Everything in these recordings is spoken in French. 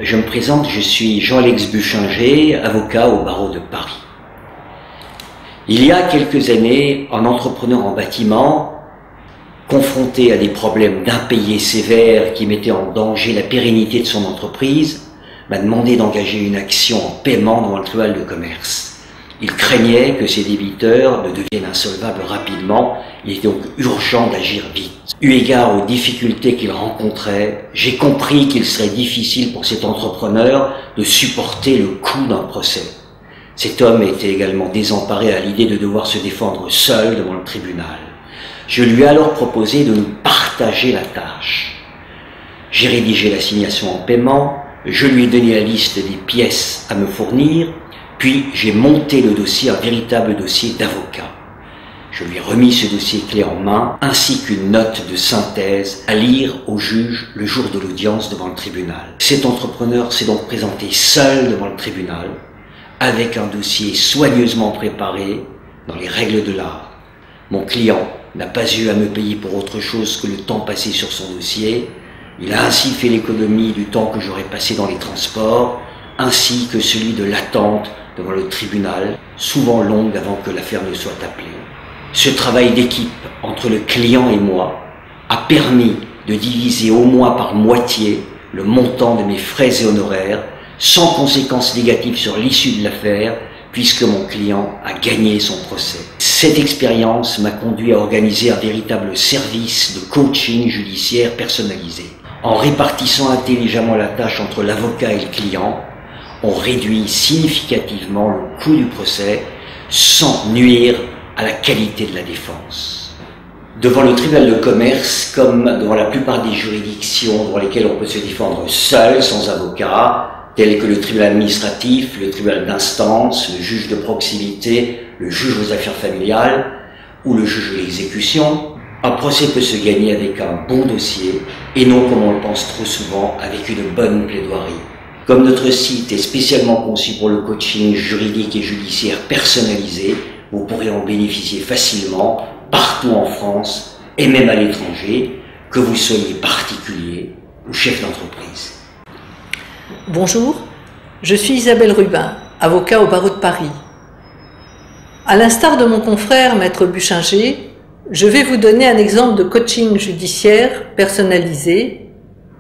Je me présente, je suis Jean-Alex Buchinger, avocat au barreau de Paris. Il y a quelques années, un entrepreneur en bâtiment, confronté à des problèmes d'impayés sévères qui mettaient en danger la pérennité de son entreprise, m'a demandé d'engager une action en paiement devant le tribunal de commerce. Il craignait que ses débiteurs ne deviennent insolvables rapidement, il était donc urgent d'agir vite. Eu égard aux difficultés qu'il rencontrait, j'ai compris qu'il serait difficile pour cet entrepreneur de supporter le coût d'un procès. Cet homme était également désemparé à l'idée de devoir se défendre seul devant le tribunal. Je lui ai alors proposé de nous partager la tâche. J'ai rédigé l'assignation en paiement, je lui ai donné la liste des pièces à me fournir, puis j'ai monté le dossier, un véritable dossier d'avocat. Je lui ai remis ce dossier clé en main, ainsi qu'une note de synthèse à lire au juge le jour de l'audience devant le tribunal. Cet entrepreneur s'est donc présenté seul devant le tribunal, avec un dossier soigneusement préparé dans les règles de l'art. Mon client n'a pas eu à me payer pour autre chose que le temps passé sur son dossier. Il a ainsi fait l'économie du temps que j'aurais passé dans les transports, ainsi que celui de l'attente devant le tribunal, souvent longue avant que l'affaire ne soit appelée. Ce travail d'équipe entre le client et moi a permis de diviser au moins par moitié le montant de mes frais et honoraires, sans conséquences négatives sur l'issue de l'affaire, puisque mon client a gagné son procès. Cette expérience m'a conduit à organiser un véritable service de coaching judiciaire personnalisé. En répartissant intelligemment la tâche entre l'avocat et le client, on réduit significativement le coût du procès sans nuire à la qualité de la défense. Devant le tribunal de commerce, comme devant la plupart des juridictions devant lesquelles on peut se défendre seul, sans avocat, tels que le tribunal administratif, le tribunal d'instance, le juge de proximité, le juge aux affaires familiales ou le juge de l'exécution, un procès peut se gagner avec un bon dossier et non, comme on le pense trop souvent, avec une bonne plaidoirie. Comme notre site est spécialement conçu pour le coaching juridique et judiciaire personnalisé, vous pourrez en bénéficier facilement partout en France et même à l'étranger, que vous soyez particulier ou chef d'entreprise. Bonjour, je suis Isabelle Rubin, avocat au barreau de Paris. À l'instar de mon confrère Maître Buchinger, je vais vous donner un exemple de coaching judiciaire personnalisé,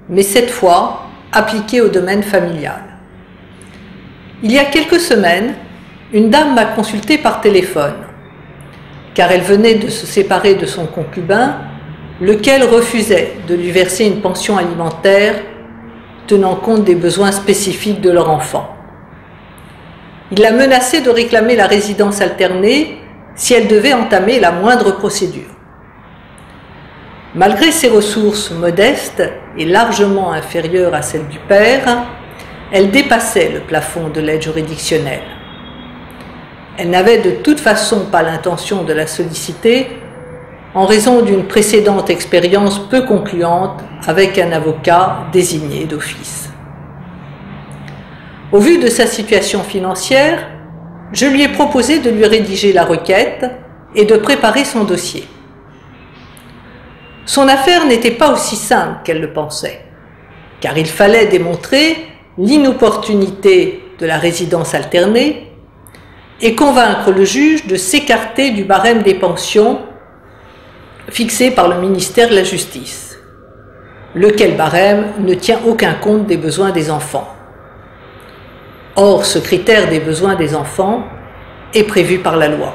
mais cette fois appliqué au domaine familial. Il y a quelques semaines, une dame m'a consulté par téléphone, car elle venait de se séparer de son concubin, lequel refusait de lui verser une pension alimentaire tenant compte des besoins spécifiques de leur enfant. Il l'a menacée de réclamer la résidence alternée si elle devait entamer la moindre procédure. Malgré ses ressources modestes et largement inférieures à celles du père, elle dépassait le plafond de l'aide juridictionnelle. Elle n'avait de toute façon pas l'intention de la solliciter en raison d'une précédente expérience peu concluante avec un avocat désigné d'office. Au vu de sa situation financière, je lui ai proposé de lui rédiger la requête et de préparer son dossier. Son affaire n'était pas aussi simple qu'elle le pensait, car il fallait démontrer l'inopportunité de la résidence alternée et convaincre le juge de s'écarter du barème des pensions fixé par le ministère de la Justice, lequel barème ne tient aucun compte des besoins des enfants. Or, ce critère des besoins des enfants est prévu par la loi.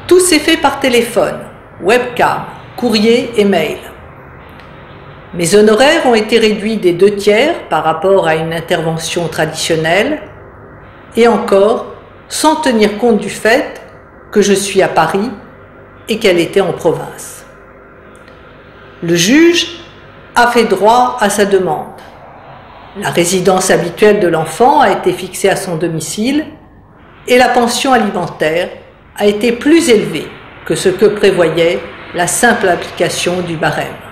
Tout s'est fait par téléphone, webcam, courrier et mail. Mes honoraires ont été réduits des 2/3 par rapport à une intervention traditionnelle, et encore sans tenir compte du fait que je suis à Paris et qu'elle était en province. Le juge a fait droit à sa demande. La résidence habituelle de l'enfant a été fixée à son domicile et la pension alimentaire a été plus élevée que ce que prévoyait la simple application du barème.